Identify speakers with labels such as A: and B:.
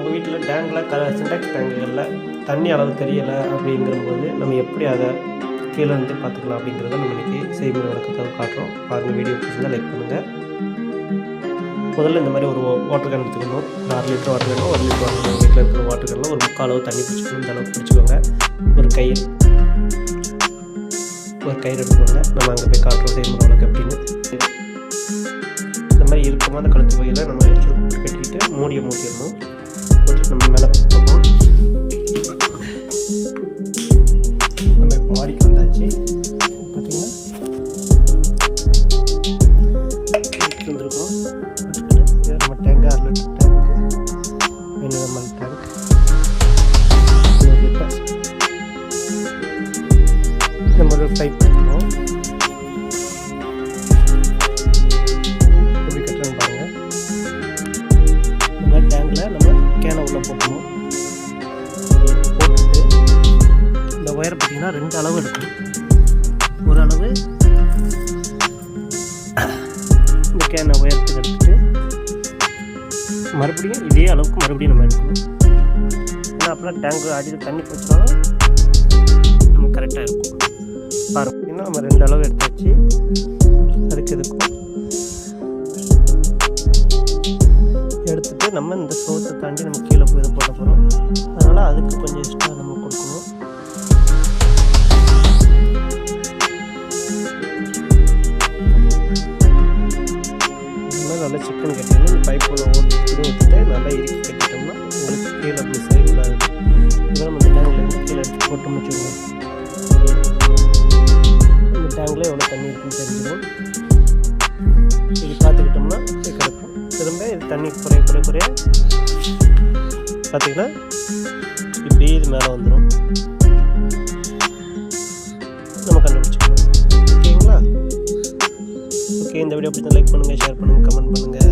A: நம்ம வீட்டில் டேங்கில் சின்டாக்ஸ் டேங்குகளில் தண்ணி அளவு தெரியலை அப்படிங்கிறபோது நம்ம எப்படி அதை கீழே இருந்து பார்த்துக்கலாம் அப்படிங்கிறத நம்ம இன்றைக்கி செய்முறை விளக்கத்தை காட்டுறோம். பாருங்கள், வீடியோ பிடிச்சிருந்தால் லைக் பண்ணுங்கள். முதல்ல இந்த மாதிரி ஒரு வாட்டர் கேன் எடுத்துக்கணும். 6 litre water canoe 1 litre water can வீட்டில் இருக்கிற வாட்டர் கேனில் ஒரு 3/4 அளவு தண்ணி பிடிச்சிக்கணும். இந்த அளவுக்கு பிடிச்சிக்கோங்க. ஒரு கயிறு எடுத்துக்கோங்க. நம்ம அங்கே போய் காட்டுறோம் செய்முறை விளக்கு எப்படின்னு. இந்த மாதிரி இறுக்கமாக அந்த கழுத்து பகுதியில் நம்ம கட்டிட்டு மூடிடணும். போட்டு நம்ம மேலே போட்டோம். நம்ம இப்போ மாடிக்கு வந்தாச்சு. பார்த்தீங்கன்னா வந்துருக்கோம். நம்ம tank 6 litre tank 500 ml tank 100 litre. நம்ம ஒரு பைப் எடுத்துக்கணும். எப்படி கட்டுறோன்னு பாருங்கள். இந்த மாதிரி டேங்கில் நம்ம கேனை உள்ளே போட்டுட்டு இந்த ஒயர் பார்த்திங்கன்னா 2 அளவு எடுக்கணும். ஒரு அளவு இந்த கேனை உயரத்துக்கு எடுத்துகிட்டு மறுபடியும் இதே அளவுக்கு மறுபடியும் நம்ம எடுக்கணும். ஏன்னா அப்படின்னா டேங்கு அடியில் தண்ணி போச்சுனாலும் நம்ம கரெக்டாக இருக்கும். பாருங்கன்னா நம்ம 2 அளவு எடுத்தாச்சு. அதுக்கு இதுக்கும் எடுத்துகிட்டு நம்ம இந்த சோத்தை தாண்டி நம்ம கீழே போய் இதை போட போகிறோம். அதனால் அதுக்கு கொஞ்சம் எக்ஸ்ட்ரா நம்ம கொடுக்கணும். நல்லா சிக்கன் கட்டிடணும். இந்த பைப்பில் ஊற்றிட்டு நல்லா இறுக்கி கட்டிட்டோம்னா உங்களுக்கு கீழே அப்படி செய்யக்கூடாது. இப்போ நம்ம இந்த டேங்க்லேருந்து கீழே எடுத்து போட்டோம்னு வச்சுக்கோங்க. இந்த டேங்கில் எவ்வளோ தண்ணி இருக்குன்னு தெரிஞ்சிடும். இது பார்த்துக்கிட்டோம்னா கிடக்கும். திரும்ப இது தண்ணி குறைய பார்த்திங்கன்னா இப்படி இது மேலே வந்துடும். நம்ம கண்டுபிடிச்சிக்கலாம். ஓகேங்களா? ஓகே, இந்த வீடியோ பிடிச்சா லைக் பண்ணுங்கள், ஷேர் பண்ணுங்கள், கமெண்ட் பண்ணுங்கள்.